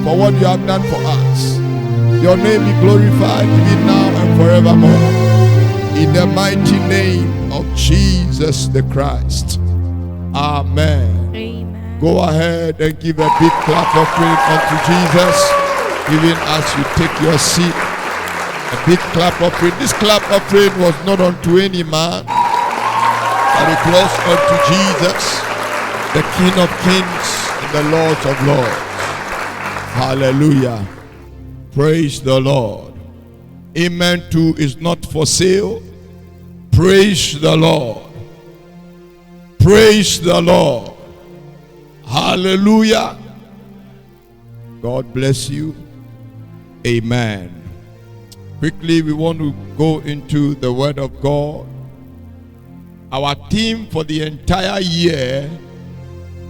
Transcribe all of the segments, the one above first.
for what you have done for us. Your name be glorified even now and forevermore. In the mighty name of Jesus the Christ. Amen. Amen. Go ahead and give a big clap of praise unto Jesus, even as you take your seat. A big clap of praise. This clap of praise was not unto any man, but it was unto Jesus, the King of Kings and the Lord of Lords. Hallelujah. Praise the Lord. Amen too is not for sale. Praise the Lord. Praise the Lord. Hallelujah. God bless you. Amen. Quickly, we want to go into the Word of God. Our theme for the entire year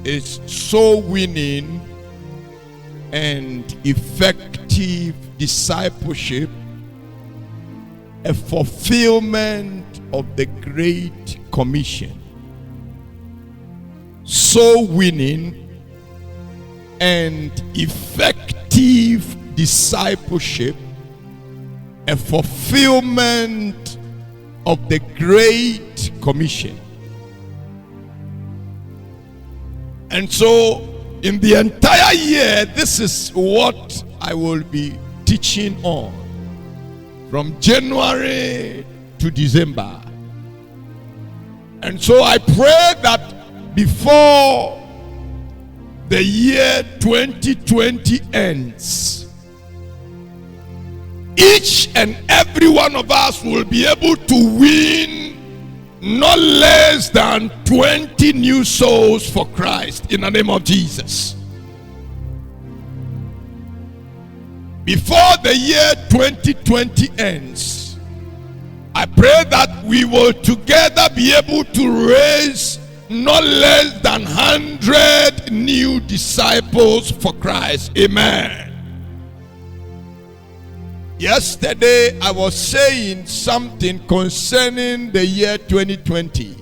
is soul winning and effective discipleship, a fulfillment of the Great Commission. Soul winning and effective discipleship, a fulfillment of the Great Commission. And so, in the entire year, this is what I will be teaching on from January to December. And so I pray that before the year 2020 ends, each and every one of us will be able to win not less than 20 new souls for Christ in the name of Jesus. Before the year 2020 ends, I pray that we will together be able to raise not less than 100 new disciples for Christ. Amen. Yesterday, I was saying something concerning the year 2020.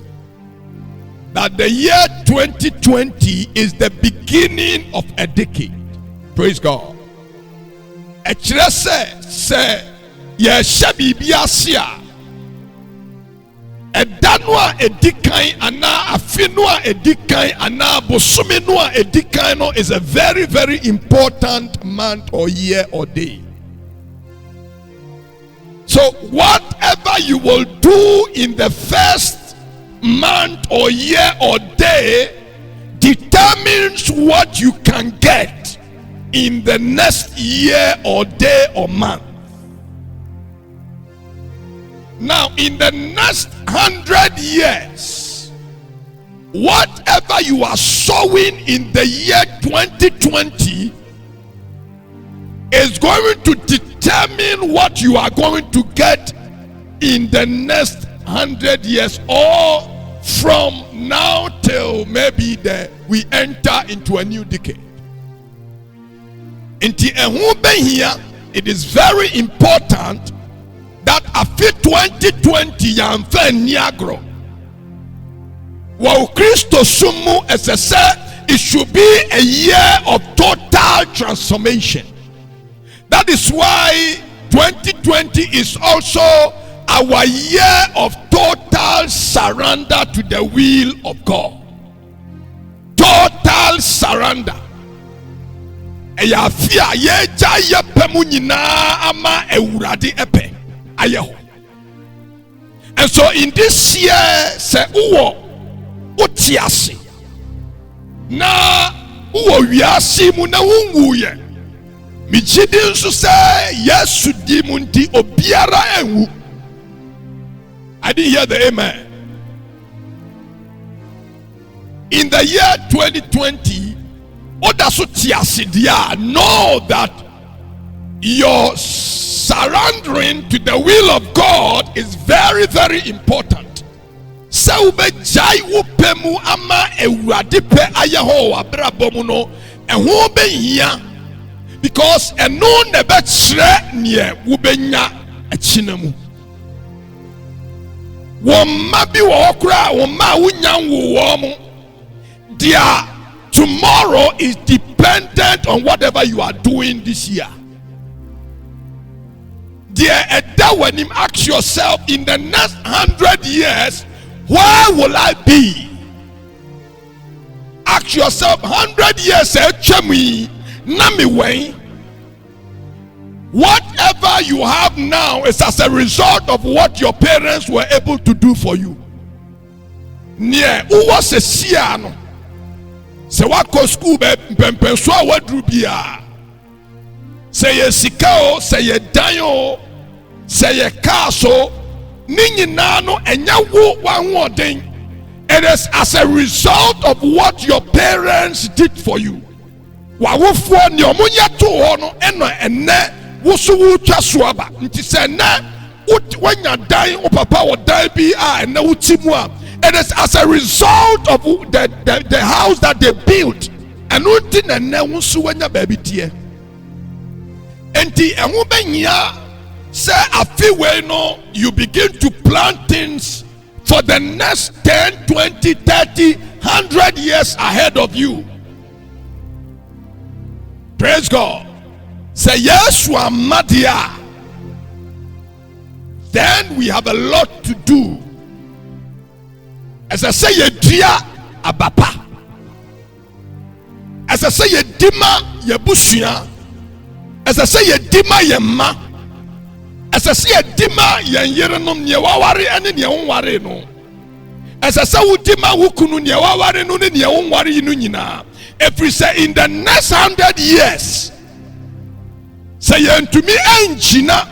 That the year 2020 is the beginning of a decade. Praise God. Echrese se ye shabibi asia. Edanwa edikan ana afinwa edikan ana bosumenwa edikan no is a very, very important month or year or day. So whatever you will do in the first month or year or day determines what you can get in the next year or day or month. Now, in the next 100 years, whatever you are sowing in the year 2020 is going to determine what you are going to get in the next 100 years, or from now till maybe we enter into a new decade. It is very important that after 2020 yamfa niagro wa Christo sumu SSA, it should be a year of total transformation. That is why 2020 is also our year of total surrender to the will of God. Total surrender. Eyafia yeja yepemu nyina ama ewurade epe ayeho. And so in this year, se uwo utiasi na uwo wiasi mu na wunguye. Michidi nso se Yesu di mu nti obiara enwu. I didn't hear the amen. In the year 2020, know that your surrendering to the will of God is very, very important. Because a no never near wubenya a chinamu. Wamabi wakra, wama wunyangu wamu. Their tomorrow is dependent dependent on whatever you are doing this year. Dear, when you ask yourself, in the next 100 years, where will I be? Ask yourself, 100 years, whatever you have now is as a result of what your parents were able to do for you. Near who was a siano? Se wako school so wadrubia. Say ye sikao, say ye dayo, say ye kaso, ninyi nano enyawo wanwoding. It is as a result of what your parents did for you. Wawufo ni omunya to hono ene wusu twasuaba. Nti se na wanya dan o papa wo dan bi a ene wutimu a. It is as a result of the house that they built. And unti na ne wusu wanya baby tie. Enti enwo benya say afi we no, you begin to plan things for the next 10, 20, 30, 100 years ahead of you. Praise God. Say yes, Madia. Then we have a lot to do. As I say, ye dia abapa. As I say, ye dima ye bushia. As I say, ye dima ye ma. As I say, ye dima ye yerenum ye wawari ane ye unwari no. As I say, dima wukunu ye wawari no ne ye unwari inu nyina. If we say in the next 100 years, say ye to me enjina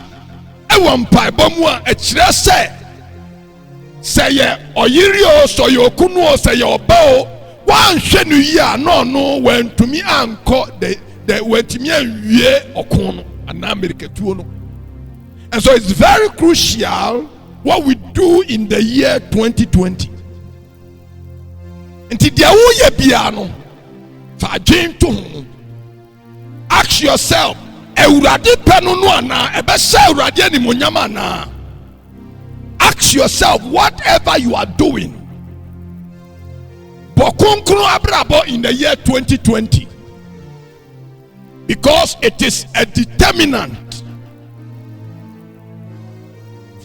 ewampa bomwa echire say ye oyiri o so ye okunu o say ye oba o wan hwe no yi a no when to me anko the when to me anwie okunu ana amerikatuo no. And so it's very crucial what we do in the year 2020. Nti dia wo ye bia no fa adwen to ho. Ask yourself, ewurade penu no ana ebe se ewurade animonyam ana. Ask yourself, whatever you are doing, bokunkru abrabo in the year 2020, because it is a determinant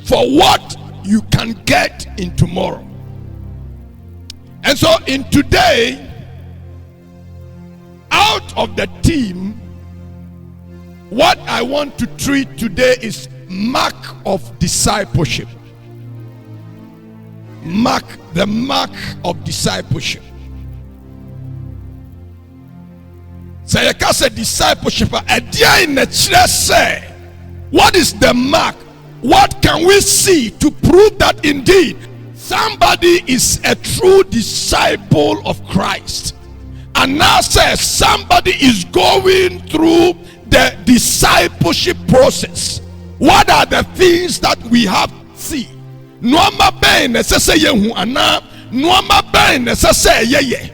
for what you can get in tomorrow. And so in today, out of the team, what I want to treat today is mark of discipleship. Mark, the mark of discipleship. Say a discipleship. What is the mark? What can we see to prove that indeed somebody is a true disciple of Christ? And now says somebody is going through the discipleship process. What are the things that we have to see? Nuama ben necessary ana nuama ben necessary ye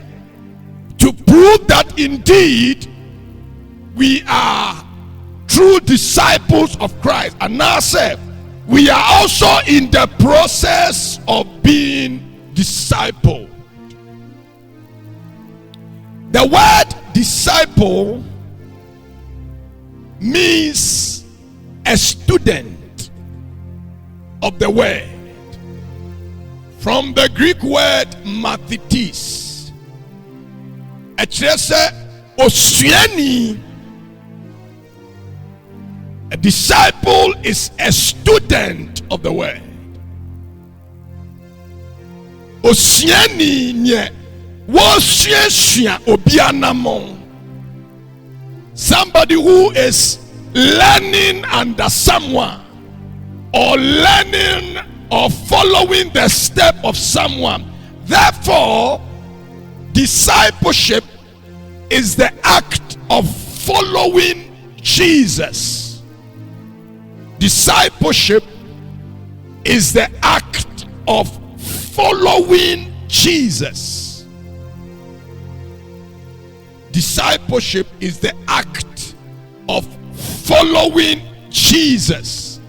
to prove that indeed we are true disciples of Christ. And now say we are also in the process of being discipled. The word disciple means a student of the word. From the Greek word mathetes. A disciple is a student of the word. Somebody who is learning under someone, or learning or following the step of someone. Therefore, discipleship is the act of following Jesus. Discipleship is the act of following Jesus. Discipleship is the act of following Jesus.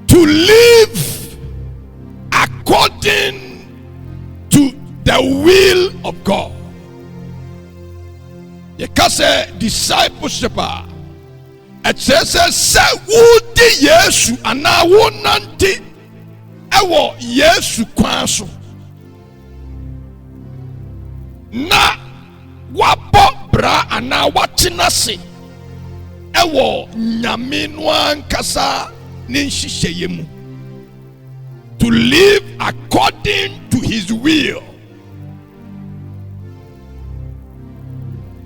To live according to the will of God. You can say discipleship. It says, Woody Yesu, and I won't nanti. Ewo Yesu kwanso. Na wabo bra ana watinase. Ewo nyame no ankasa ne nhyehyeye mu. To live according to his will.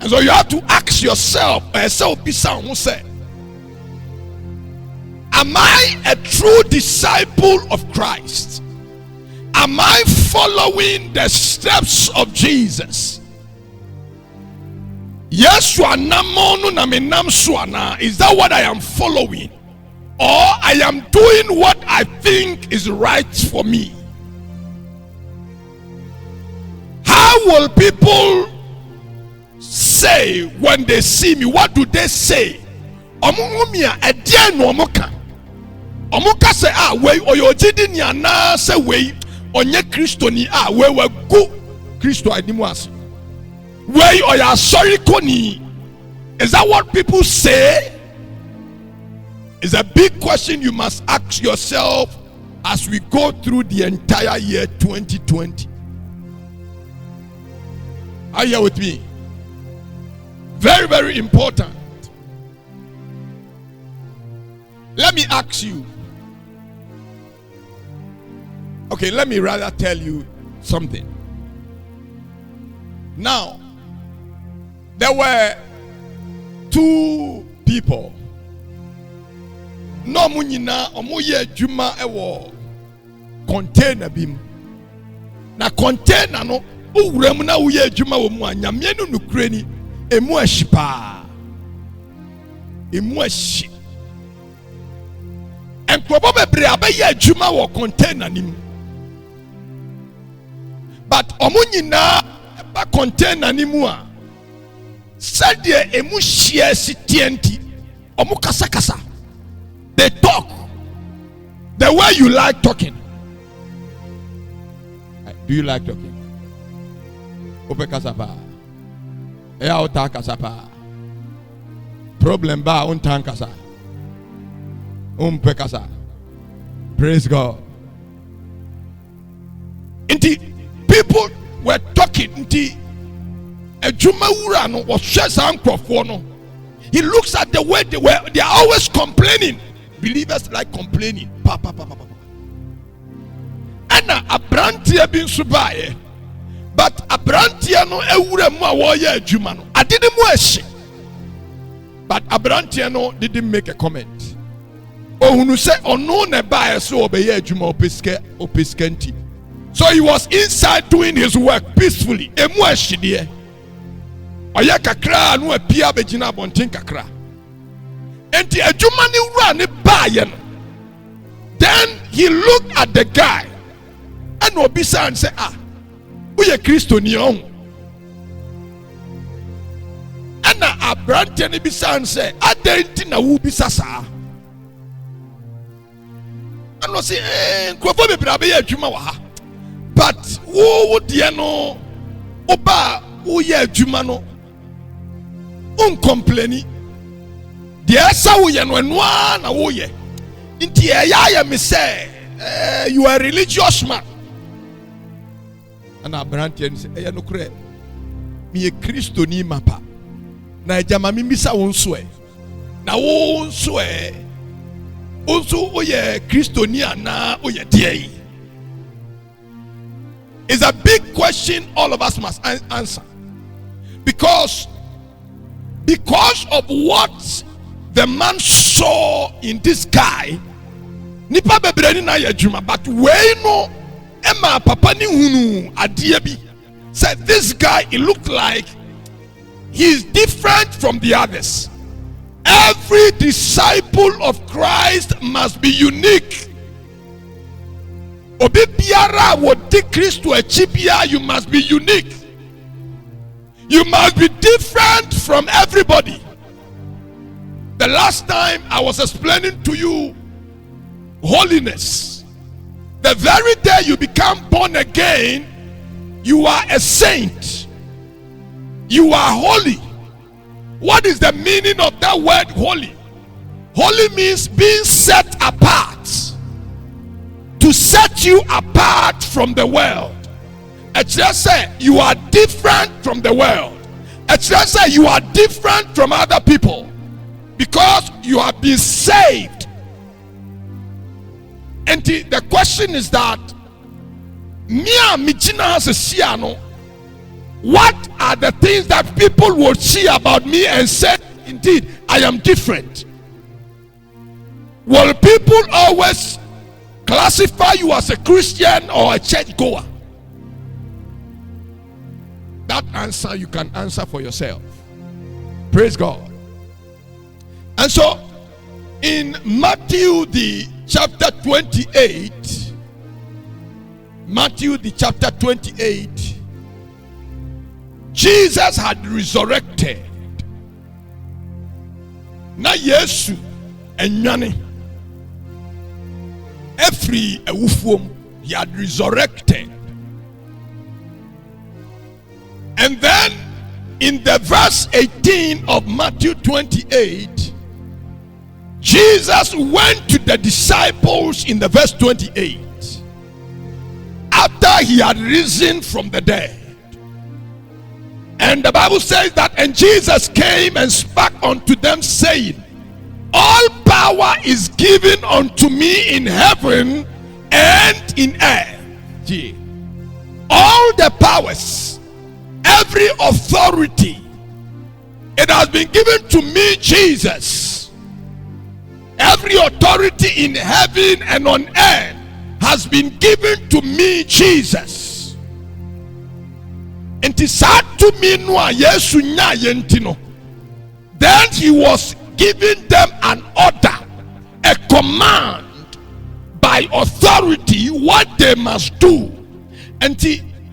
And so you have to ask yourself, am I a true disciple of Christ? Am I following the steps of Jesus? Is that what I am following? Or I am doing what I think is right for me? How will people say when they see me? What do they say? Omuka say we oyojidi ni ana say we onye Kristo ni we go Kristo animu ase. We oya sorry koni. Is that what people say? It's a big question you must ask yourself as we go through the entire year 2020. Are you here with me? Very, very important. Let me ask you. Okay, let me rather tell you something. Now, there were two people. No munyina omoye adwuma ewo container bim. Na container no owuram na woye adwuma wo mu anyame no nukure ni emu ahyipa. Emu ahyi. Enkrobo bebre abaye adwuma wo container nim. But omunyina ba container nimu a said emu hye sitienti omu kasa kasa. They talk the way you like talking. Do you like talking? Ope kasapa. Eya ota kasapa. Problem ba untan kasa. Umpe kasa. Praise God. Inti people were talking. Inti ejuma wura no was shesa nkrofo no. He looks at the way they are always complaining. Believers like complaining. And abrantia bin subaye. But abrantia no ewure mu a wo ya adwuma no. Adede mu ehye. But abrantia no didn't make a comment. Ohunu se ono ne bae so obeye adwuma opiskenti. So he was inside doing his work peacefully. Emu ehye de. Oya kakra no apia begina bonten kakra. Enti adwuma ni wura ne bae no. Then he looked at the guy and obisa and say, uye Kristo ni on. And abrante ni bisa and say, adenti na wu bisa sa. And no say, nkrofo bebre abaye adwuma wa ha. But wo de no oba wo ye adwuma no uncomplaini. De asa wo ye no enoa na wo ye. Inti ya me say, you are a religious man. And Abraham say, no kure. Me a Kristo ni mapa. Na jama mi misa wonso e. Na wonso e. Onso oye Kristo ni ana oye die. It's a big question all of us must answer. Because of what the man saw in this guy, nipa bebreni na yadwuma, but we no ema papa ni hunu adie bi said this guy, it looked like he's different from the others. Every disciple of Christ must be unique. Obi biara wo di Kristo achibia, you must be unique. You must be different from everybody. The last time I was explaining to you holiness. The very day you become born again, you are a saint. You are holy. What is the meaning of that word holy? Holy means being set apart. To set you apart from the world. It's just say you are different from the world. It's just say you are different from other people because you have been saved. And the question is that what are the things that people will see about me and say, indeed, I am different? Will people always classify you as a Christian or a church goer? That answer you can answer for yourself. Praise God. And so in Matthew the chapter 28, Matthew the chapter 28, Jesus had resurrected. Na Yesu enyane every ewufuom, he had resurrected. And then in the verse 18 of Matthew 28, Jesus went to the disciples in the verse 28 after he had risen from the dead. And the Bible says that, and Jesus came and spake unto them, saying, all power is given unto me in heaven and in earth. All the powers, every authority, it has been given to me, Jesus. Every authority in heaven and on earth has been given to me, Jesus. And to me no Yesu nya yentino. Then he was giving them an order, a command by authority what they must do. And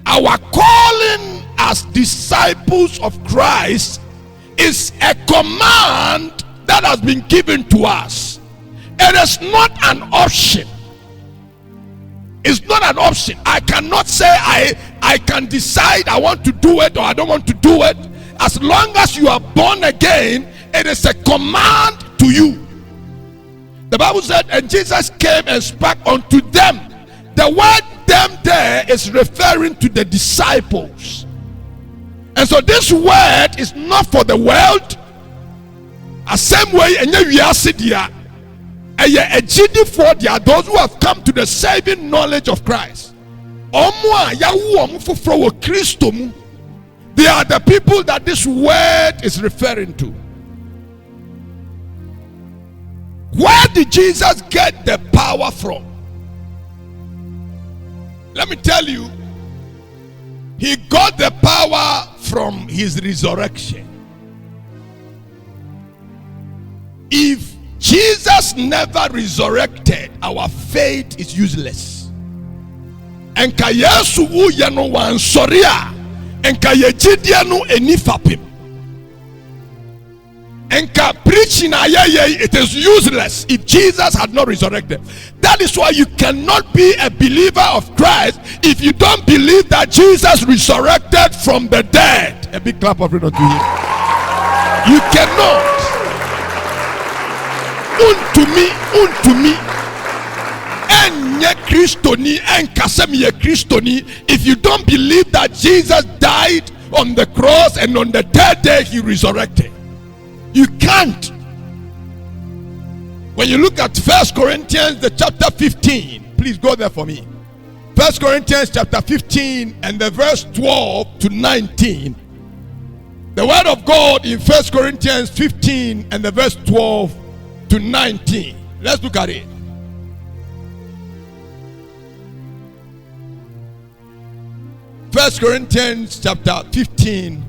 our calling as disciples of Christ is a command that has been given to us. It is not an option. It's not an option. I cannot say I can decide I want to do it or I don't want to do it. As long as you are born again, it is a command to you. The Bible said, and Jesus came and spake unto them. The word them there is referring to the disciples. And so this word is not for the world. The same way, we are sitting for those who have come to the saving knowledge of Christ. They are the people that this word is referring to. Where did Jesus get the power from? Let me tell you, he got the power from his resurrection. If Jesus never resurrected, our faith is useless. And kayesu uyano wan soria, and kayejidianu enifapim. And preaching it is useless if Jesus had not resurrected. That is why you cannot be a believer of Christ if you don't believe that Jesus resurrected from the dead. A big clap of it unto him. You cannot. Unto me. Enye Christoni, enkasemiye Christoni. If you don't believe that Jesus died on the cross and on the third day he resurrected. You can't. When you look at 1 Corinthians the chapter 15, please go there for me. 1 Corinthians chapter 15 and the verse 12 to 19. The word of God in 1 Corinthians 15 and the verse 12 to 19. Let's look at it. First Corinthians chapter 15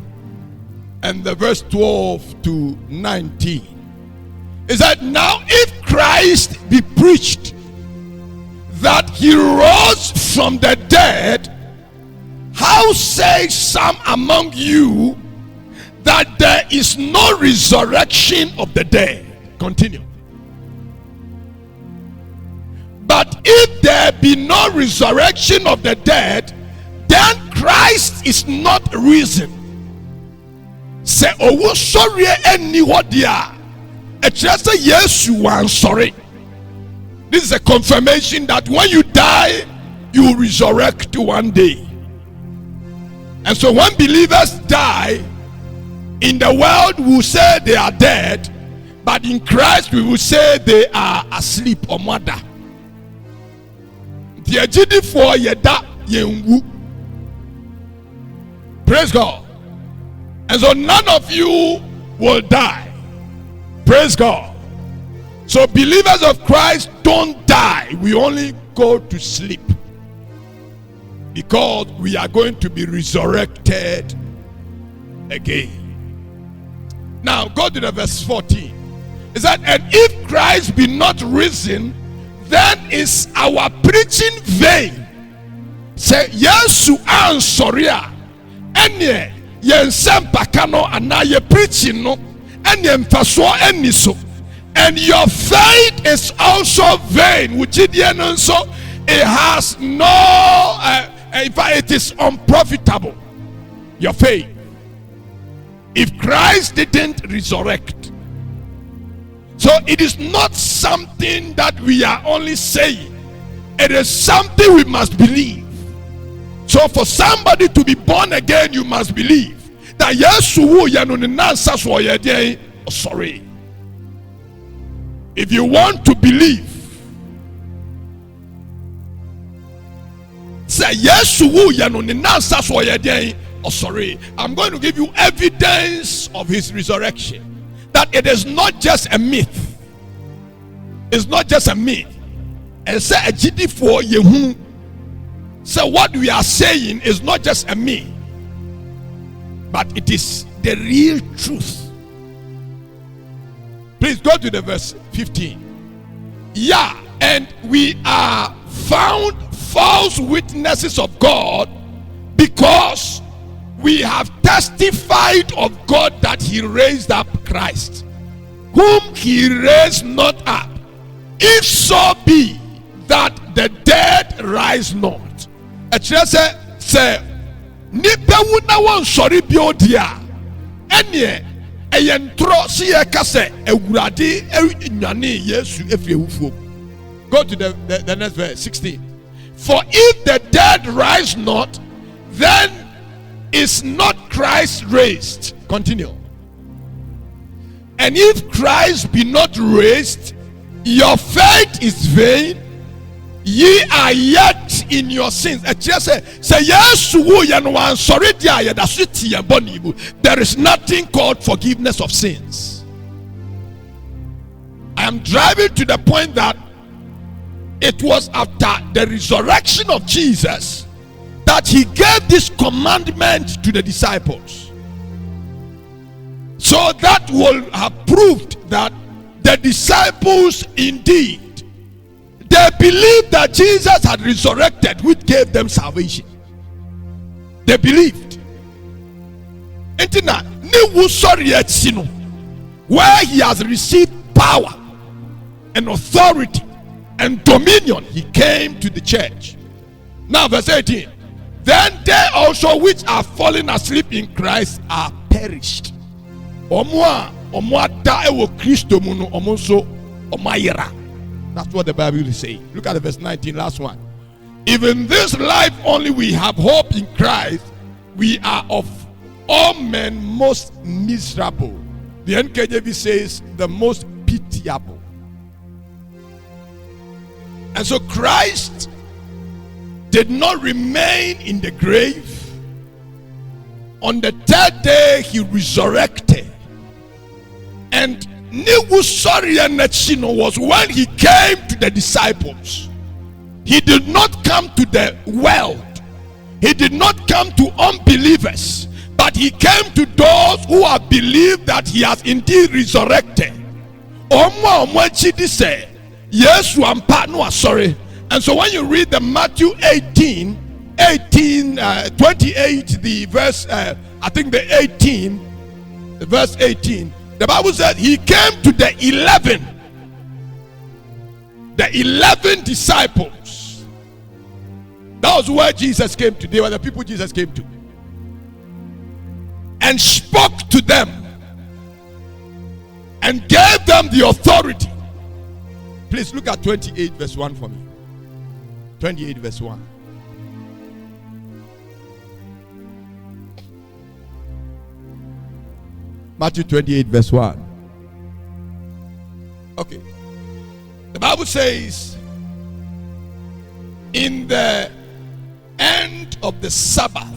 and the verse 12 to 19. Is that now if Christ be preached that he rose from the dead, how say some among you that there is no resurrection of the dead? Continue. But if there be no resurrection of the dead, then Christ is not risen. Se owo sorry any what dia. A just say yes, you are sorry. This is a confirmation that when you die, you will resurrect one day. And so when believers die, in the world we will say they are dead, but in Christ we will say they are asleep or mother. Praise God. And so none of you will die. Praise God. So believers of Christ don't die. We only go to sleep. Because we are going to be resurrected again. Now go to the verse 14. It said, and if Christ be not risen, then is our preaching vain. Say yes, you are sorry. Enye yen sempakano ana ye preaching no enye mfaso eni so, and your faith is also vain. Which it has no in fact it is unprofitable, your faith, if Christ didn't resurrect. So it is not something that we are only saying, it is something we must believe. So for somebody to be born again, you must believe that sorry. If you want to believe, say yes, sorry. I'm going to give you evidence of his resurrection, that it is not just a myth. It's not just a myth. And say a GD for Yehu. So what we are saying is not just a myth, but it is the real truth. Please go to the verse 15. Yeah, and we are found false witnesses of God, because we have testified of God that he raised up Christ, whom he raised not up, if so be that the dead rise not. Say nipa wuna won sori bi odia ene eyentro si ye kase ewurade enwane Yesu efie wufuo. Go to the next verse 16. For if the dead rise not, then is not Christ raised. Continue. And if Christ be not raised, your faith is vain, ye are yet in your sins. Say yes, there is nothing called forgiveness of sins. I am driving to the point that it was after the resurrection of Jesus that he gave this commandment to the disciples. So that will have proved that the disciples indeed, they believed that Jesus had resurrected, which gave them salvation. They believed. Where he has received power and authority and dominion, he came to the church. Now verse 18. Then they also which are fallen asleep in Christ are perished. That's what the Bible is saying. Look at the verse 19, last one. Even this life only we have hope in Christ, we are of all men most miserable. The NKJV says the most pitiable. And so Christ did not remain in the grave. On the third day he resurrected. And was when he came to the disciples. He did not come to the world. He did not come to unbelievers, but he came to those who have believed that he has indeed resurrected. And so when you read the Matthew 28, the verse, I think the 18, the verse 18, the Bible said he came to the 11 disciples. That was where Jesus came to. They were the people Jesus came to, and spoke to them and gave them the authority. Please look at 28 verse 1 for me. 28 verse 1. Matthew 28 verse 1. Okay. The Bible says, in the end of the Sabbath,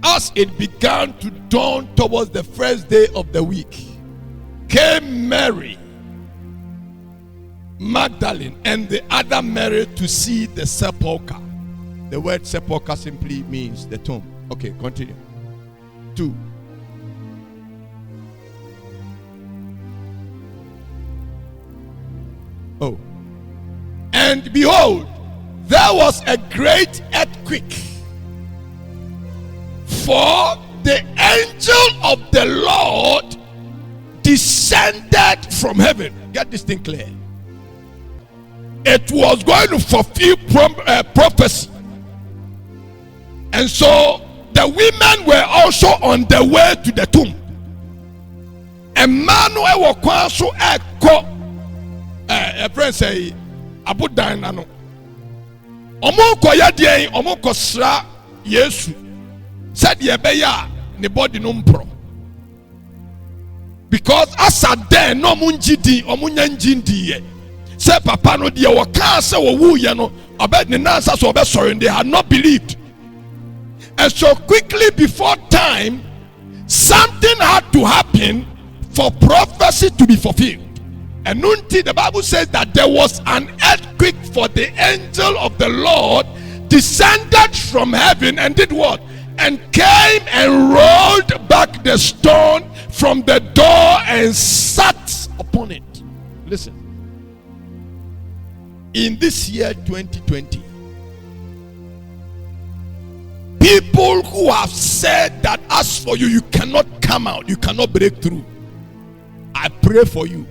as it began to dawn towards the first day of the week, came Mary Magdalene and the other Mary to see the sepulchre. The word sepulchre simply means the tomb. Okay, continue. 2. Oh. And behold, there was a great earthquake, for the angel of the Lord descended from heaven. Get this thing clear. It was going to fulfill prophecy. And so the women were also on the way to the tomb. Emmanuel was also a friend say, Abu Dainano. Omo ya dien, omo kosra Yesu. Said yebeya ne body no mpro. Because asa den no munjidi, omo nyanjindi ye. Say papa no dia waka say wo wu ye no, obed ne nansa so obe sorry, they had not believed. And so quickly before time, something had to happen for prophecy to be fulfilled. And until the Bible says that there was an earthquake, for the angel of the Lord descended from heaven and did what? And came and rolled back the stone from the door and sat upon it. Listen. In this year 2020, people who have said that as for you, you cannot come out, you cannot break through, I pray for you.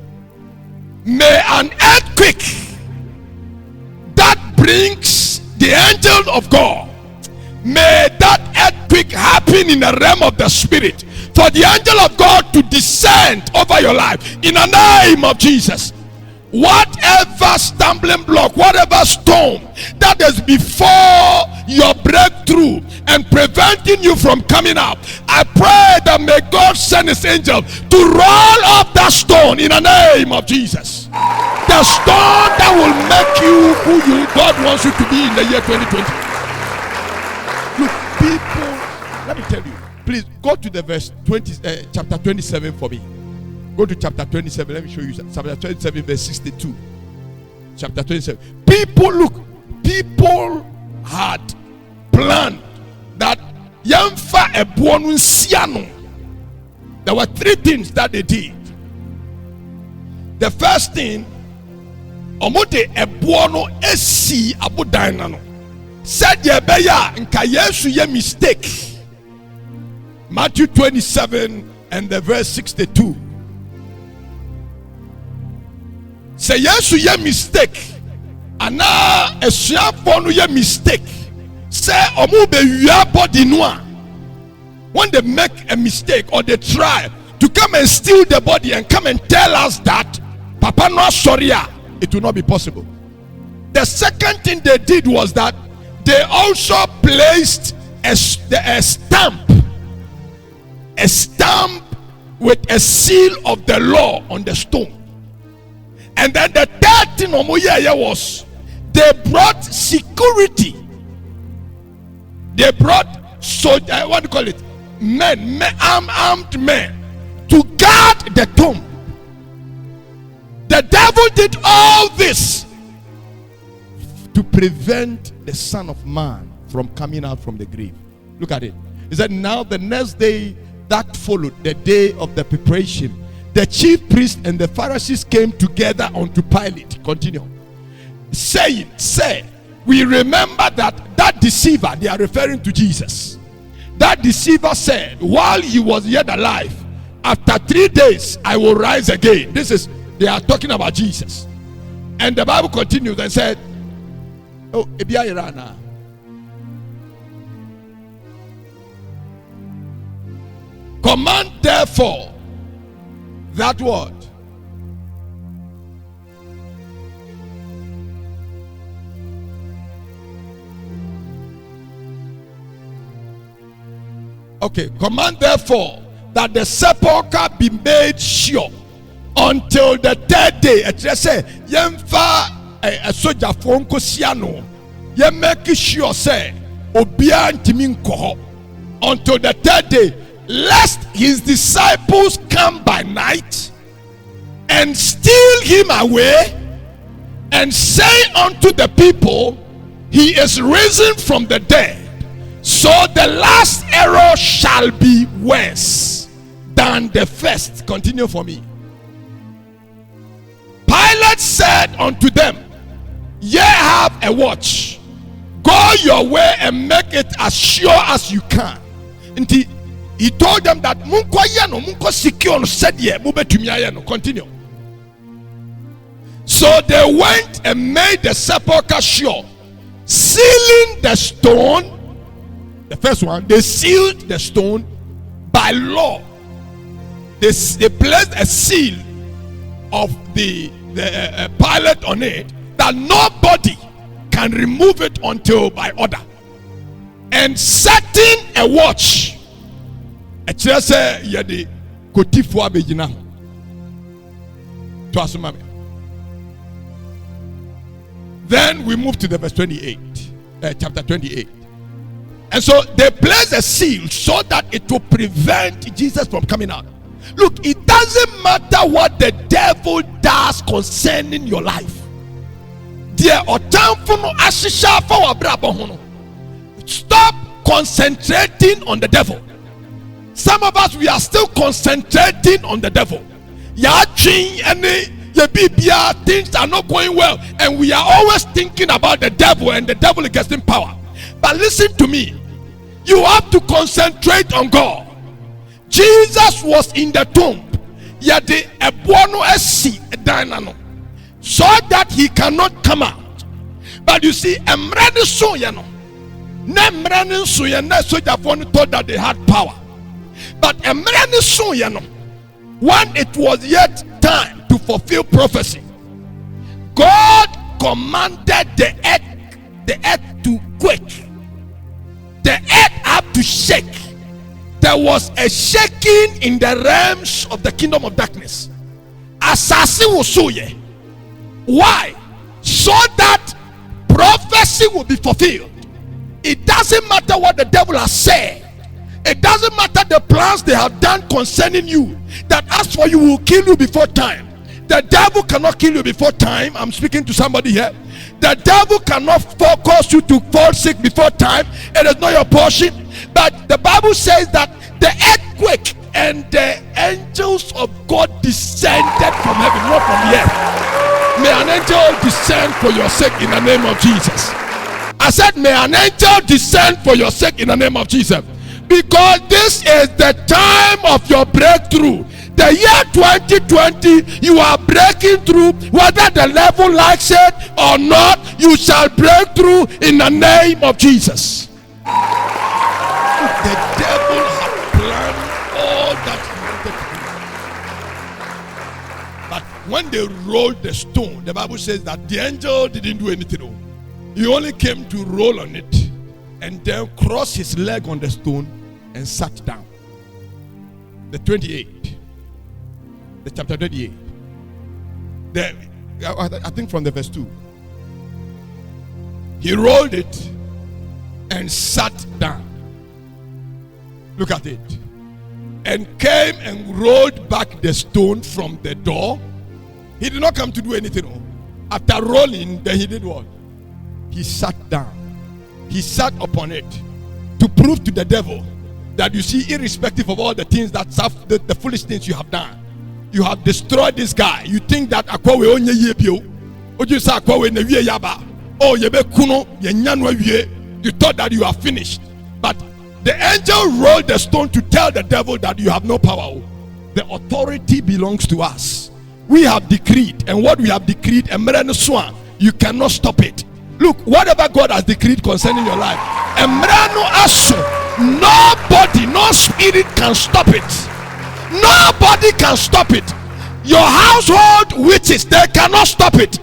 May an earthquake that brings the angel of God, may that earthquake happen in the realm of the spirit, for the angel of God to descend over your life in the name of Jesus. Whatever stumbling block, whatever stone that is before your breakthrough and preventing you from coming out, I pray that may God send his angel to roll up that stone in the name of Jesus. The stone that will make you who God wants you to be in the year 2020. Look, people, let me tell you, please go to the verse 20, chapter 27 for me. Go to chapter 27. Let me show you. Chapter 27, verse 62. Chapter 27. People had planned that Yamfa Ebuonu Siano. There were 3 things that they did. The first thing, Omote Ebuonu Esi Abu Dainano. Said Yebeya nka Yesu ye mistake. Matthew 27 and the verse 62. Say yes to your mistake. And now a sharp one your mistake. Say omube your body noa. When they make a mistake or they try to come and steal the body and come and tell us that Papa no sorry, it will not be possible. The second thing they did was that they also placed a stamp with a seal of the law on the stone. And then the third thing was they brought security. They brought what do you call it? Armed men to guard the tomb. The devil did all this to prevent the Son of Man from coming out from the grave. Look at it. He said, now the next day that followed, the day of the preparation, the chief priests and the Pharisees came together unto Pilate. Continue. Saying, we remember that deceiver, they are referring to Jesus. That deceiver said, while he was yet alive, after 3 days I will rise again. They are talking about Jesus. And the Bible continues and said, oh, Ebiayirana. Command therefore that word. Okay, command therefore that the sepulchre be made sure until the third day. Just say, yemfa a soldier for Nkosiano. You make sure say, Obia ntimi nkoho until the third day, lest his disciples come by night and steal him away and say unto the people, he is risen from the dead. So the last error shall be worse than the first. Continue for me. Pilate said unto them, ye have a watch. Go your way and make it as sure as you can. And he told them that munko secure said ye no. Continue. So they went and made the sepulchre sure, sealing the stone. The first one, they sealed the stone by law. They placed a seal of the Pilate on it, that nobody can remove it until by order. And setting a watch. Then we move to the verse 28, chapter 28. And so they placed a seal so that it will prevent Jesus from coming out. Look, it doesn't matter what the devil does concerning your life. Stop concentrating on the devil. Some of us, we are still concentrating on the devil. Things are not going well, and we are always thinking about the devil, and the devil is getting power. But listen to me, you have to concentrate on God. Jesus was in the tomb, so that he cannot come out. But you see, thought that they had power. But when it was yet time to fulfill prophecy, God commanded the earth to quake. The earth had to shake. There was a shaking in the realms of the kingdom of darkness. Assassin was so ye. Why? So that prophecy will be fulfilled. It doesn't matter what the devil has said. It doesn't matter the plans they have done concerning you, that as for you will kill you before time. The devil cannot kill you before time. I'm speaking to somebody here. The devil cannot cause you to fall sick before time. It is not your portion. But the Bible says that the earthquake and the angels of God descended from heaven, not from the earth. May an angel descend for your sake in the name of Jesus. I said, may an angel descend for your sake in the name of Jesus. Because this is the time of your breakthrough. The year 2020, you are breaking through. Whether the devil likes it or not, you shall break through in the name of Jesus. The devil had planned all that he wanted to do. But when they rolled the stone, the Bible says that the angel didn't do anything. He only came to roll on it and then cross his leg on the stone and sat down. The 28, the chapter 28. I think from the verse 2. He rolled it and sat down. Look at it. And came and rolled back the stone from the door. He did not come to do anything. After rolling, then he did what? He sat down. He sat upon it to prove to the devil that, you see, irrespective of all the things that the foolish things you have done, you have destroyed this guy. You think that akwawe onye yebio, oju sa akwawe na wie yaba, oh yebe kuno ye nyanwa wie. You thought that you are finished, but the angel rolled the stone to tell the devil that you have no power. The authority belongs to us. We have decreed, and what we have decreed, you cannot stop it. Look, whatever God has decreed concerning your life, Nobody, no spirit can stop it. Nobody can stop it. Your household witches, they cannot stop it.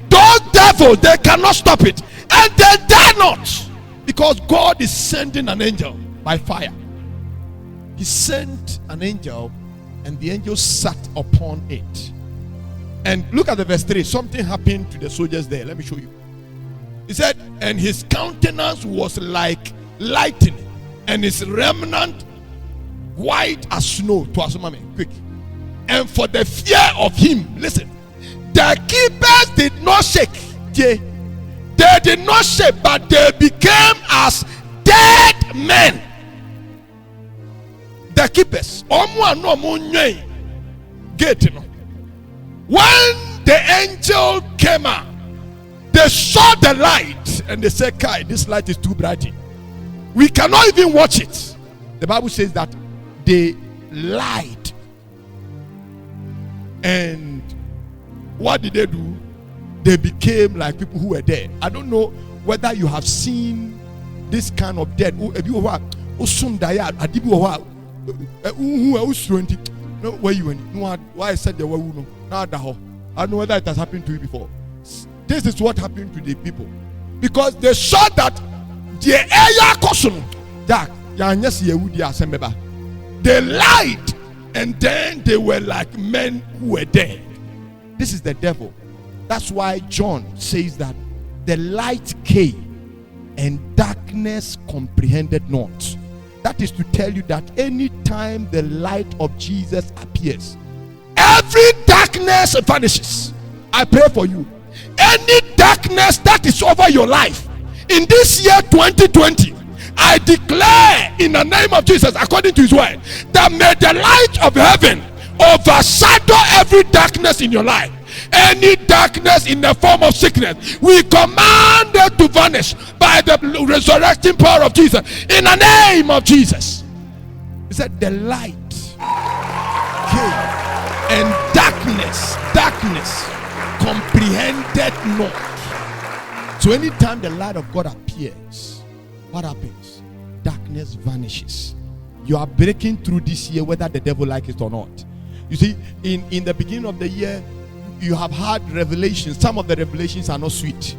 Those devils, they cannot stop it. And they dare not. Because God is sending an angel by fire. He sent an angel, and the angel sat upon it. And look at the verse 3. Something happened to the soldiers there. Let me show you. He said, and his countenance was like lightning, and his remnant white as snow. To us, mommy, quick. And for the fear of him, listen, the keepers did not shake. They did not shake, but they became as dead men. The keepers, gate. When the angel came out, they saw the light and they said, Kai, this light is too bright. We cannot even watch it. The Bible says that they lied. And what did they do? They became like people who were dead. I don't know whether you have seen this kind of dead. Where you went? Why I said there were no. I don't know whether it has happened to you before. This is what happened to the people, because they saw that the air caution that they lied, and then they were like men who were dead. This is the devil. That's why John says that the light came and darkness comprehended not. That is to tell you that anytime the light of Jesus appears, every darkness vanishes. I pray for you. Any darkness that is over your life in this year 2020, I declare in the name of Jesus, according to his word, that may the light of heaven overshadow every darkness in your life. Any darkness in the form of sickness, we command it to vanish by the resurrecting power of Jesus. In the name of Jesus. He said the light came and darkness comprehended not. So anytime the light of God appears, what happens? Darkness vanishes. You are breaking through this year whether the devil likes it or not. You see, in the beginning of the year, you have had revelations. Some of the revelations are not sweet.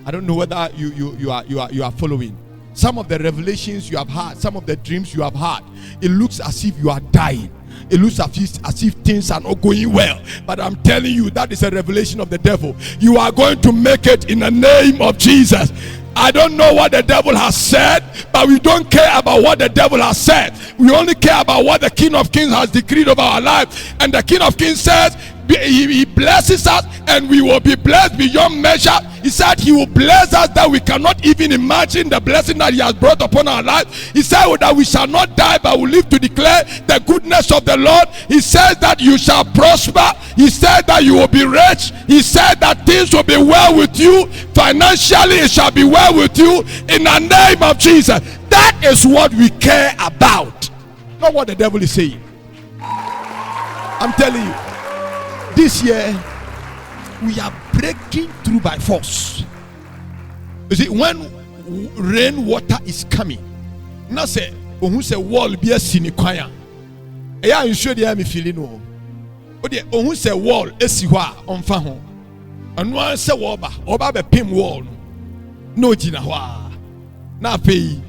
I don't know whether you are following. Some of the revelations you have had, some of the dreams you have had, it looks as if you are dying. It looks as if things are not going well. But I'm telling you, that is a revelation of the devil. You are going to make it in the name of Jesus. I don't know what the devil has said, but we don't care about what the devil has said. We only care about what the King of Kings has decreed over our life. And the King of Kings says, he blesses us and we will be blessed beyond measure. He said he will bless us that we cannot even imagine the blessing that he has brought upon our life. He said that we shall not die but will live to declare the goodness of the Lord. He says that you shall prosper. He said that you will be rich. He said that things will be well with you. Financially it shall be well with you in the name of Jesus. That is what we care about, not what the devil is saying. I'm telling you, this year we are breaking through by force. You see, when rainwater is coming, now say who say wall be a sinikwaya. Eya nsure dey am feeling no. O dey who say wall esi ho a onfa ho. Anu an say oba be pim wall no gina ho a. Na pay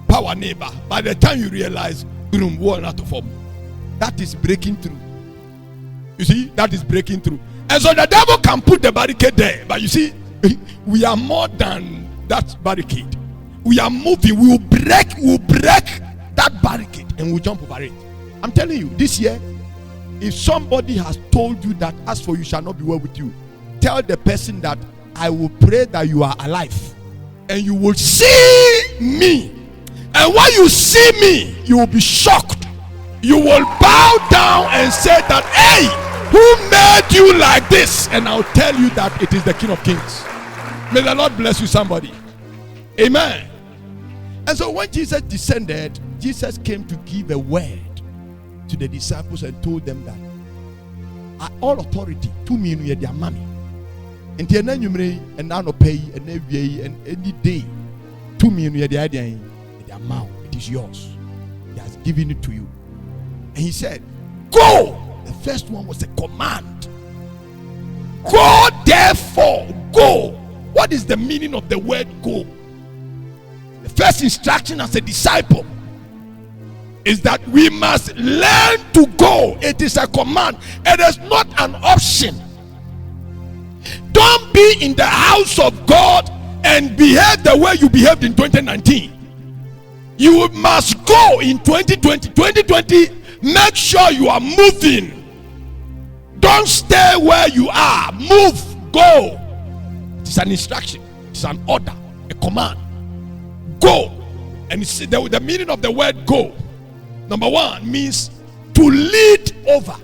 power neighbor. By the time you realize boom, wall not to form. That is breaking through. You see, that is breaking through. And so the devil can put the barricade there. But you see, we are more than that barricade. We are moving. We will break that barricade and we'll jump over it. I'm telling you, this year, if somebody has told you that as for you shall not be well with you, tell the person that I will pray that you are alive and you will see me. And when you see me, you will be shocked. You will bow down and say that, hey, who made you like this? And I'll tell you that it is the King of Kings. May the Lord bless you, somebody. Amen. And so when Jesus descended, Jesus came to give a word to the disciples and told them that all authority to me in their mommy. And the and now pay and every and any day to me in their mouth. It is yours. He has given it to you. And he said, go. The first one was a command. Go, therefore, go. What is the meaning of the word go? The first instruction as a disciple is that we must learn to go. It is a command. It is not an option. Don't be in the house of God and behave the way you behaved in 2019. You must go in 2020. 2020, make sure you are moving. Don't stay where you are. Move, go. It is an instruction. It's an order, a command. Go. And the meaning of the word go, number one, means to lead over.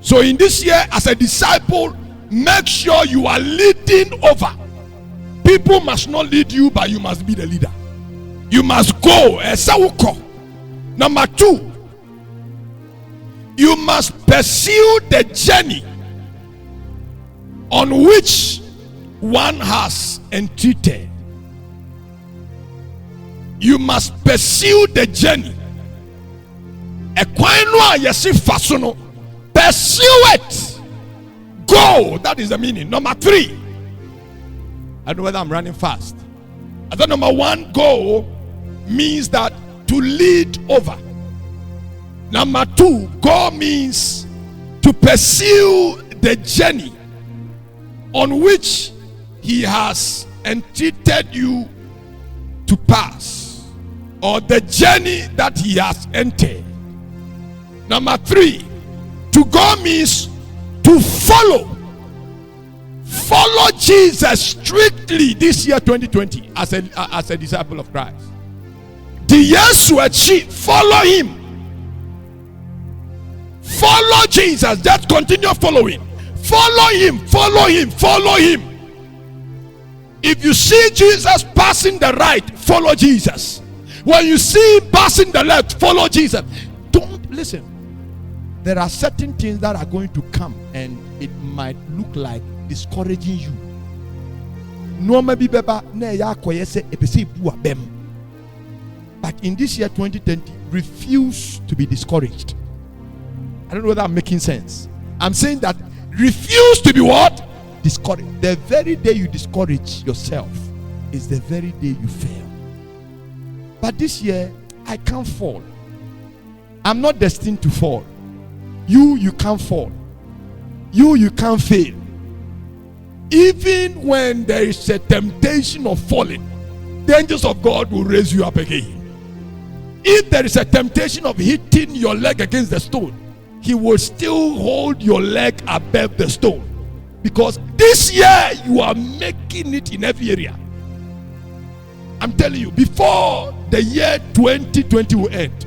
So in this year, as a disciple, make sure you are leading over. People must not lead you, but you must be the leader. You must go. Number two, you must pursue the journey on which one has entreated. You must pursue the journey. Pursue it. Go. That is the meaning. Number three, I don't know whether I'm running fast. I thought number one, go means that to lead over. Number two, go means to pursue the journey on which he has entreated you to pass, or the journey that he has entered. Number three, to go means to follow. Follow Jesus strictly this year 2020 as a disciple of Christ. The yes to achieve, follow him. Follow Jesus. Just continue following. Follow him, follow him, follow him. If you see Jesus passing the right, follow Jesus. When you see him passing the left, follow Jesus. Don't listen. There are certain things that are going to come and it might look like discouraging you. But in this year 2020, refuse to be discouraged. I don't know whether I'm making sense. I'm saying that refuse to be what? Discouraged. The very day you discourage yourself is the very day you fail. But this year, I can't fall. I'm not destined to fall. You can't fall. You can't fail. Even when there is a temptation of falling, the angels of God will raise you up again. If there is a temptation of hitting your leg against the stone, he will still hold your leg above the stone. Because this year you are making it in every area. I'm telling you, before the year 2020 will end,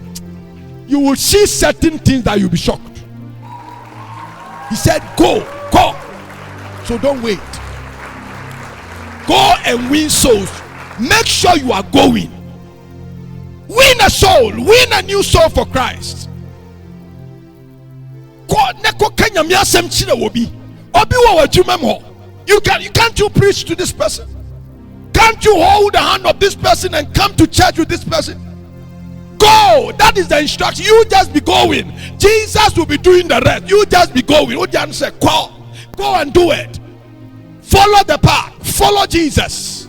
you will see certain things that you'll be shocked. He said, go. So don't wait. Go and win souls. Make sure you are going. Win a soul. Win a new soul for Christ. Can't you preach to this person? Can't you hold the hand of this person and come to church with this person? Go. That is the instruction. You just be going. Jesus will be doing the rest. You just be going. Go and do it. Follow the path. Follow Jesus.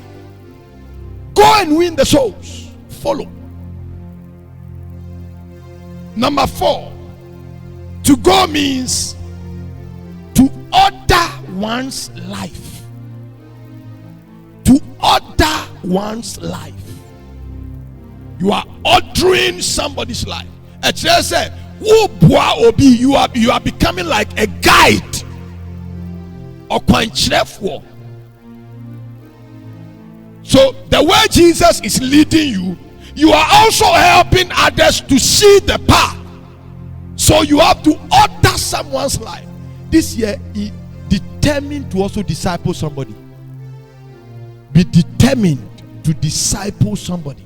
Go and win the souls. Follow. Number 4, to go means to order one's life. To order one's life. You are ordering somebody's life. You are becoming like a guide. So the way Jesus is leading you, you are also helping others to see the path. So you have to order someone's life. This year, be determined to also disciple somebody. Be determined to disciple somebody.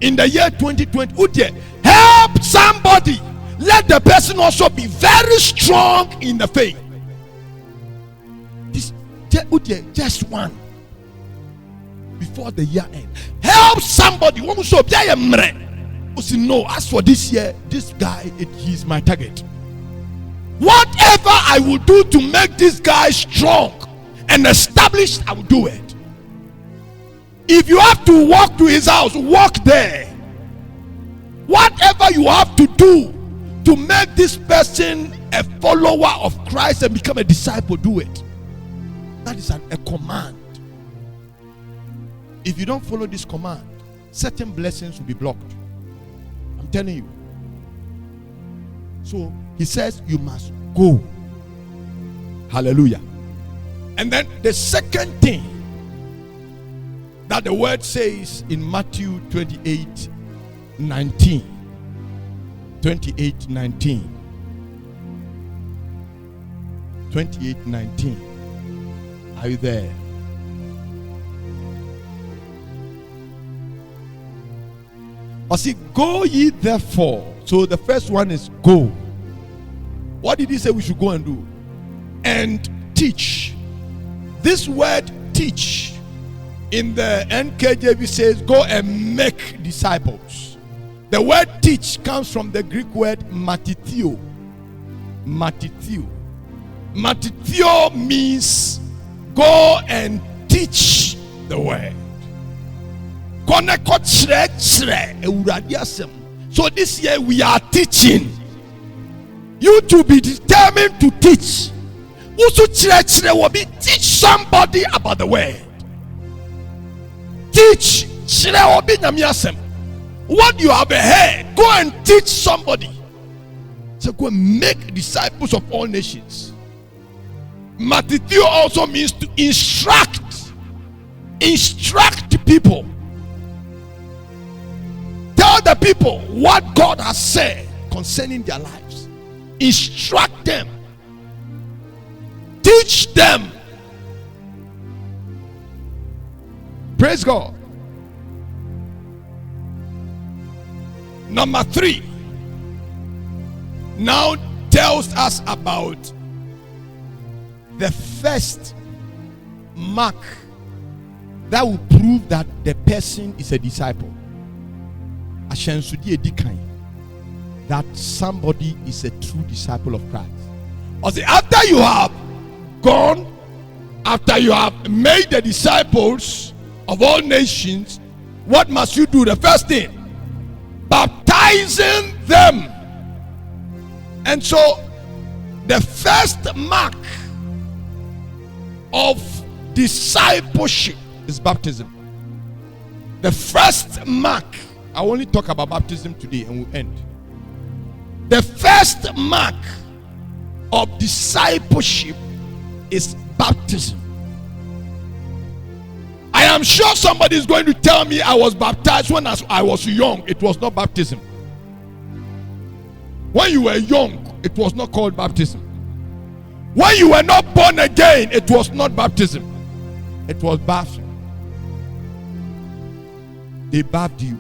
In the year 2020, help somebody. Let the person also be very strong in the faith. Just one. before the year end. Help somebody. No, as for this year, this guy, he's my target. Whatever I will do to make this guy strong and established, I will do it. If you have to walk to his house, walk there. Whatever you have to do to make this person a follower of Christ and become a disciple, do it. That is a command. If you don't follow this command, certain blessings will be blocked. I'm telling you. So he says you must go. Hallelujah. And then the second thing that the word says in Matthew 28:19. 28:19. 28:19. Are you there? Or see, go ye therefore. So the first one is go. What did he say we should go and do? And teach. This word teach in the NKJV says go and make disciples. The word teach comes from the Greek word matithio. Matithio. Matithio means go and teach the word. So this year we are teaching. You to be determined to teach. Teach somebody about the word. Teach. What you have heard, go and teach somebody. So go and make disciples of all nations. Matithio also means to instruct. Instruct people. Tell the people what God has said concerning their lives. Instruct them. Teach them. Praise God. Number 3 now tells us about the first mark that will prove that the person is a disciple. That somebody is a true disciple of Christ. Or say, after you have gone, after you have made the disciples of all nations, what must you do? The first thing, baptizing them. And so the first mark of discipleship is baptism. The first mark, I only talk about baptism today and we'll end. The first mark of discipleship is baptism. I am sure somebody is going to tell me I was baptized when I was young. It was not baptism. When you were young, it was not called baptism. When you were not born again, it was not baptism. It was baptism. They bathed you.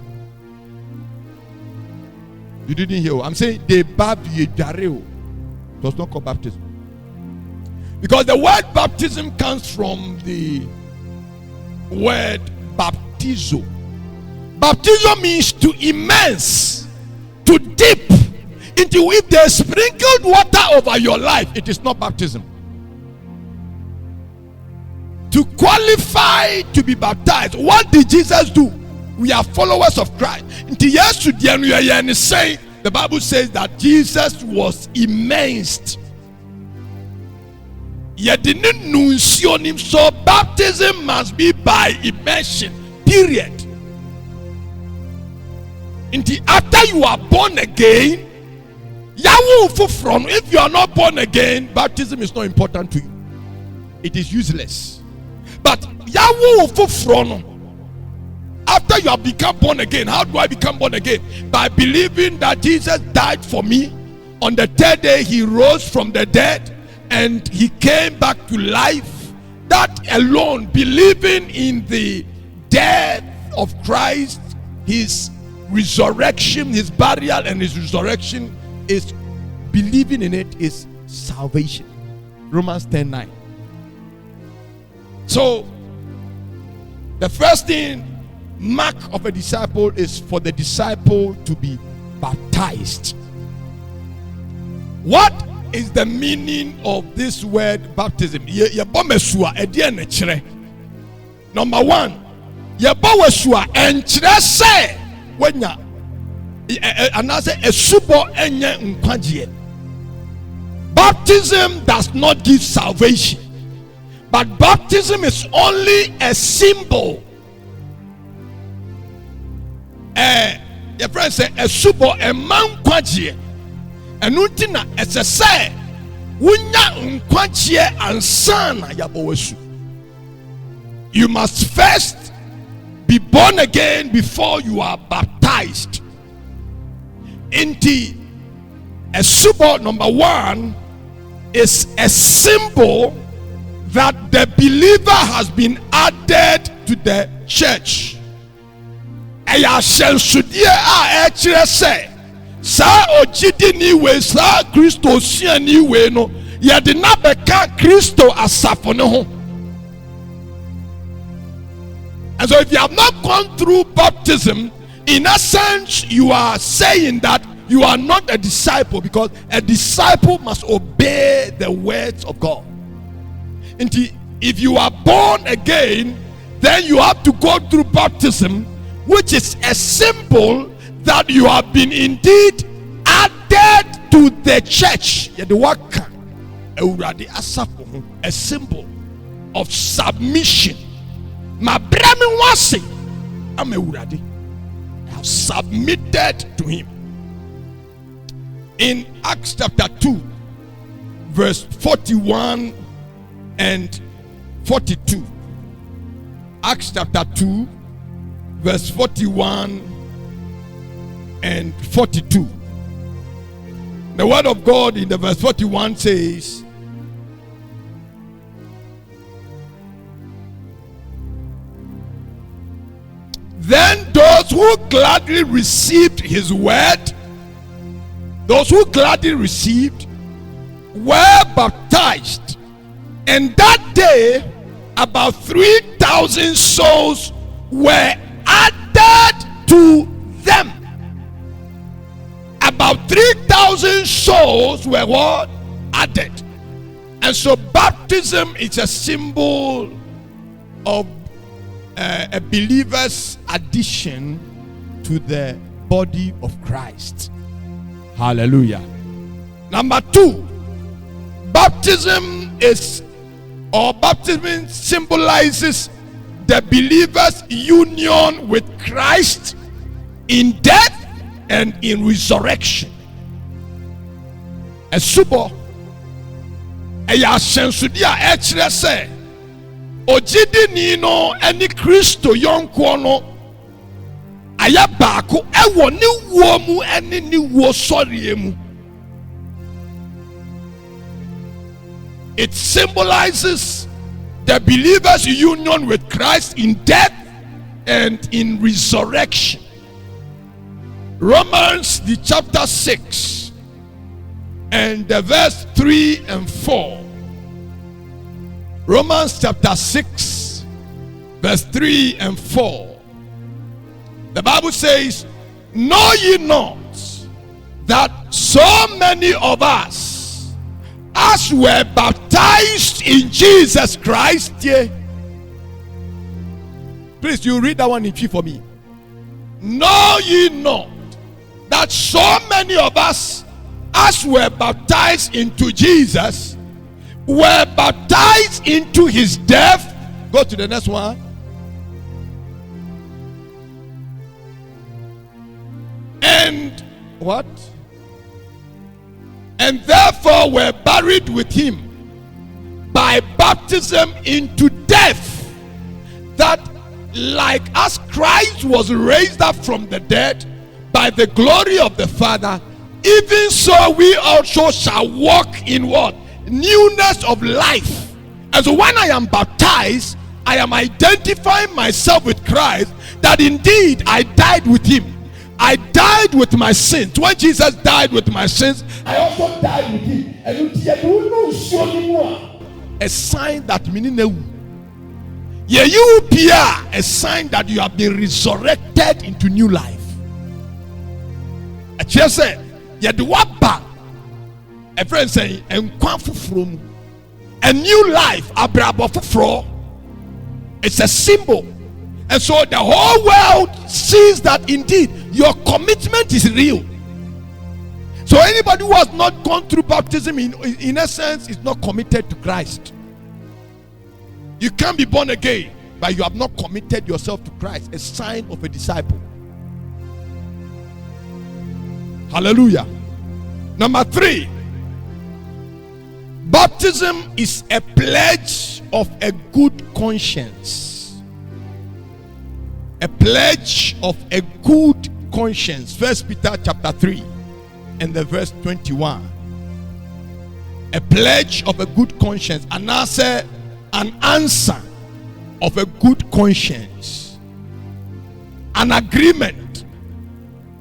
You didn't hear. I'm saying they bathed you. It was not called baptism. Because the word baptism comes from the word baptizo. Baptizo means to immerse, to dip into. If they sprinkled water over your life, it is not baptism. To qualify to be baptized, what did Jesus do? We are followers of Christ. The Bible says that Jesus was immersed. So baptism must be by immersion. Period. After you are born again, if you are not born again, baptism is not important to you. It is useless. But after you have become born again, how do I become born again? By believing that Jesus died for me. On the third day, he rose from the dead and he came back to life. That alone, believing in the death of Christ, his resurrection, his burial and his resurrection, is believing in it is salvation. Romans 10:9. So The first thing, mark of a disciple, is for the disciple to be baptized. What is the meaning of this word baptism? Number one, yebawesua enkyerɛ sɛ wanya anase esubo enye nkwagye. Baptism does not give salvation, but baptism is only a symbol. Your friend say esubo eman nkwagye. Ɛno na ɛsɛ sɛ wonya nkwagye ansa na yabawesu. You must first be born again before you are baptized. Indeed, a symbol, number one, is a symbol that the believer has been added to the church. Eya shensudiye a ekyere se sa ogidi ni we sa Kristo sia ni we no ye de na beka Kristo asafo ne ho. And so if you have not gone through baptism, in a sense, you are saying that you are not a disciple, because a disciple must obey the words of God. And if you are born again, then you have to go through baptism, which is a symbol that you have been indeed added to the church. A symbol of submission. My brother was I'm a have submitted to him. In Acts chapter 2, verse 41 and 42. Acts chapter 2, verse 41 and 42. The word of God in the verse 41 says, then those who gladly received his word, those who gladly received, were baptized. And that day, about 3,000 souls were added to them. About 3,000 souls were what? Added. And so baptism is a symbol of a believer's addition to the body of Christ. Hallelujah. Number two, baptism symbolizes the believer's union with Christ in death and in resurrection. A subo eya sensudia ekyere se ojidi ni no eni Kristo yonko no aya baako ewo ni wo mu eni ni wo sori emu. It symbolizes the believer's union with Christ in death and in resurrection. Romans the chapter 6 and the verse 3 and 4. Romans chapter 6 verse 3 and 4. The Bible says, know ye not that so many of us, as were baptized in Jesus Christ, please you read that one in chief for me. Know ye not that so many of us, as were baptized into Jesus, were baptized into his death. Go to the next one. And what? And therefore were buried with him by baptism into death, that like as Christ was raised up from the dead by the glory of the Father, even so we also shall walk in what? Newness of life. And so when I am baptized, I am identifying myself with Christ, that indeed I died with him. I died with my sins. When Jesus died with my sins, I also died with him. A sign that meaning Ye you appear a sign that you have been resurrected into new life. A chair said, ye do what back. A friend saying, and from a new life, abrabo. It's a symbol. And so the whole world sees that indeed your commitment is real. So anybody who has not gone through baptism in essence is not committed to Christ. You can't be born again, but you have not committed yourself to Christ, a sign of a disciple. Hallelujah. Number 3, baptism is a pledge of a good conscience. A pledge of a good conscience. 1 Peter chapter 3 and the verse 21. A pledge of a good conscience. And answer, an answer of a good conscience. An agreement.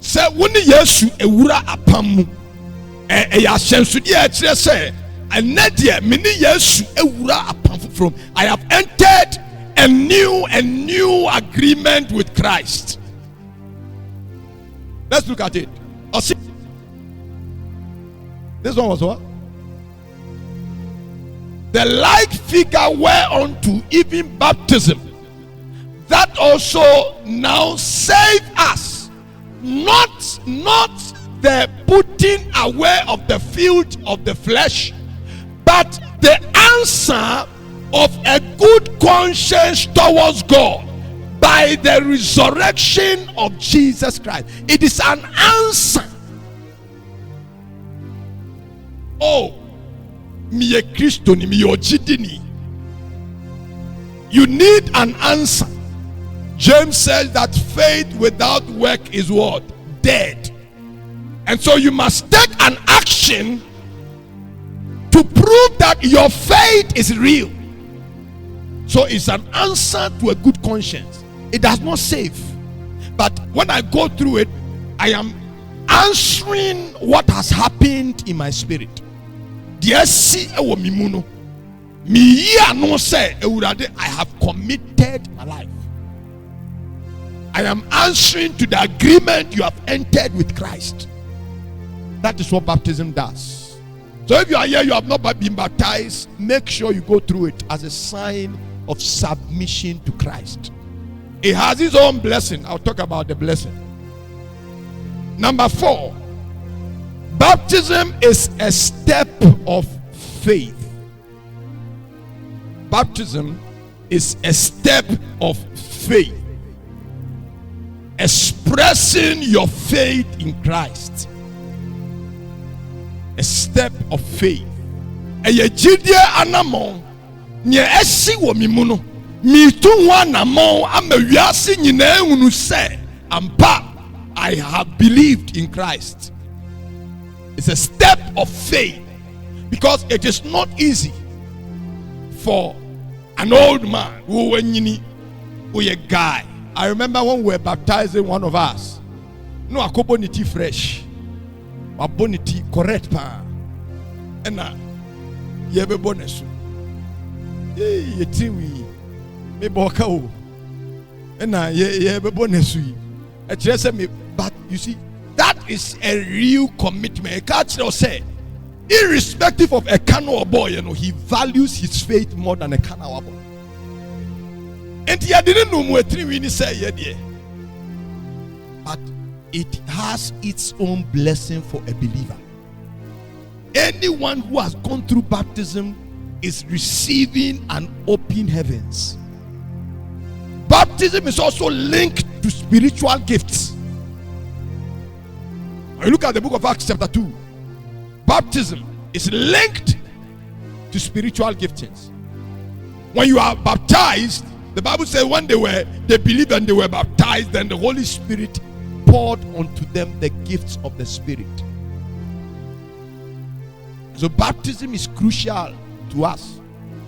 Say when Yesu ewura apamu ya shensu dia kire say anadie mini Yesu ewura apam from I have entered a new agreement with Christ. Let's look at it. This one was what? The like figure whereunto even baptism, that also now save us, not the putting away of the filth of the flesh, but the answer of a good conscience towards God by the resurrection of Jesus Christ. It is an answer. Oh, me Christo ni me ojidini. You need an answer. James says that faith without work is what? Dead. And so you must take an action to prove that your faith is real. So it's an answer to a good conscience. It does not save. But when I go through it, I am answering what has happened in my spirit. I have committed my life. I am answering to the agreement you have entered with Christ. That is what baptism does. So if you are here, you have not been baptized, make sure you go through it as a sign of submission to Christ. It has its own blessing. I'll talk about the blessing. Number 4, baptism is a step of faith. Baptism is a step of faith. Expressing your faith in Christ. A step of faith. Eye jidie anamon nye esi wo mimuno mi tu wanamon amawiase nyina ehunu se ampa I have believed in Christ. It's a step of faith because it is not easy for an old man who a guy. I remember when we were baptizing one of us. No akoboniti fresh. Aboniti correct pa. Ena yebe bonesu. Ye tiwi me boka o. Ena yebe bonesu. But you see, that is a real commitment. Catch say, irrespective of a canoe boy, he values his faith more than a canoe boy. And he didn't know what 3 minutes say, but it has its own blessing for a believer. Anyone who has gone through baptism is receiving an open heavens. Baptism is also linked to spiritual gifts. When you look at the book of Acts chapter 2, baptism is linked to spiritual giftings. When you are baptized, the Bible says when they believed and they were baptized, then the Holy Spirit poured onto them the gifts of the Spirit. So baptism is crucial to us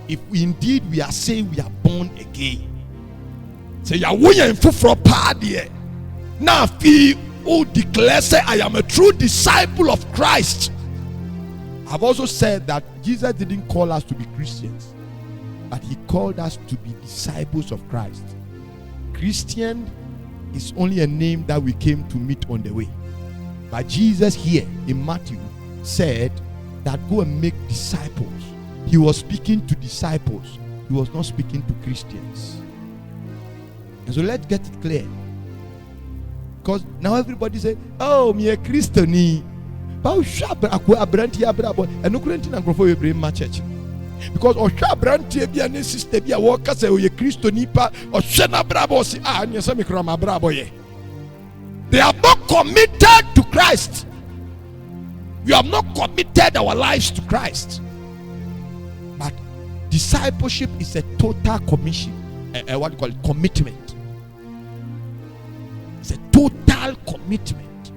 if indeed we are saying we are born again. Say Yahweh for party. Now feel who declares say I am a true disciple of Christ. I've also said that Jesus didn't call us to be Christians. but he called us to be disciples of Christ. Christian is only a name that we came to meet on the way. But Jesus here in Matthew said that go and make disciples. He was speaking to disciples. He was not speaking to Christians. And so let's get it clear. Because now everybody say, oh, me a Christian. Because brantie bia ne sister bia wo ka say o ye Kristo nipa o hwe na brabo si anya se me kra ma brabo ye. They have not committed to Christ. We have not committed our lives to Christ. But discipleship is a total commission. What do you call it? Commitment. It's a total commitment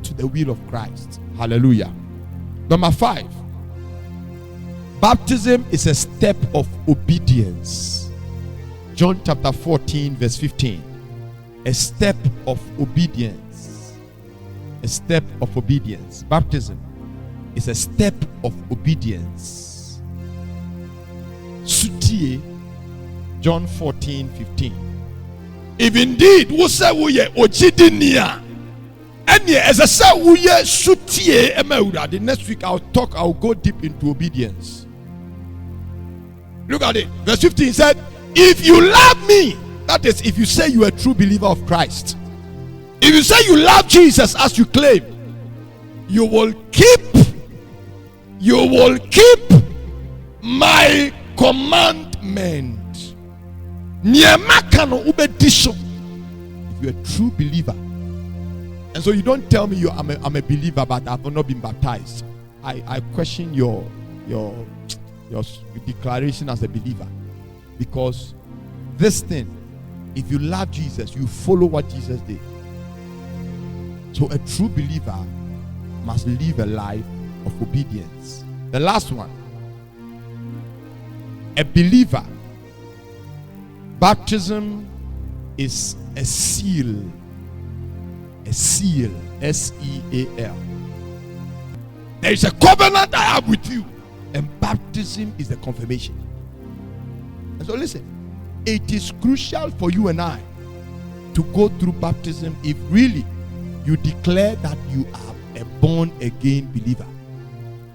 to the will of Christ. Hallelujah. Number 5. Baptism is a step of obedience. John chapter 14 verse 15. A step of obedience. A step of obedience. Baptism is a step of obedience. Sutie, John 14 15. If indeed we say we are ojidinia, and as I say we are sutie emewura, the next week I'll go deep into obedience. Look at it. Verse 15 said, if you love me, that is, if you say you are a true believer of Christ, if you say you love Jesus as you claim, you will keep my commandment. If you're a true believer. And so you don't tell me I'm a believer, but I've not been baptized. I question your declaration as a believer, because this thing, if you love Jesus, you follow what Jesus did. So a true believer must live a life of obedience. The last one, a believer, baptism is a seal, SEAL. There is a covenant I have with you. And baptism is the confirmation. And so listen, it is crucial for you and I to go through baptism if really you declare that you are a born again believer.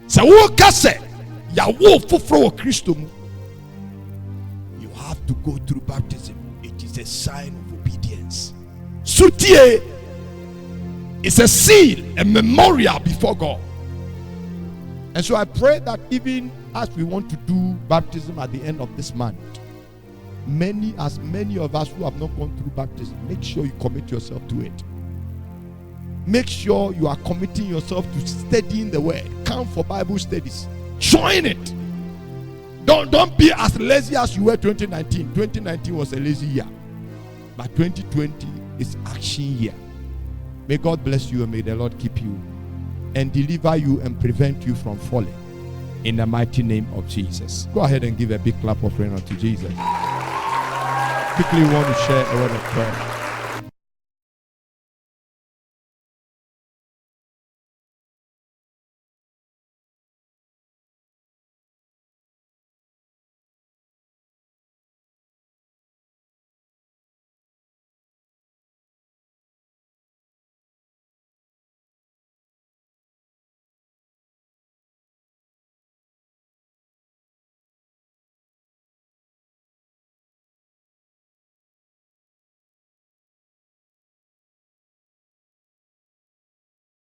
So you have to go through baptism. It is a sign of obedience. Sutie is a seal, a memorial before God. And so I pray that even as we want to do baptism at the end of this month, many of us who have not gone through baptism, make sure you commit yourself to it. Make sure you are committing yourself to studying the word. Come for Bible studies. Join it. Don't be as lazy as you were 2019. 2019 was a lazy year. But 2020 is action year. May God bless you and may the Lord keep you and deliver you and prevent you from falling. In the mighty name of Jesus. Go ahead and give a big clap of prayer unto Jesus. Quickly want to share a word of prayer.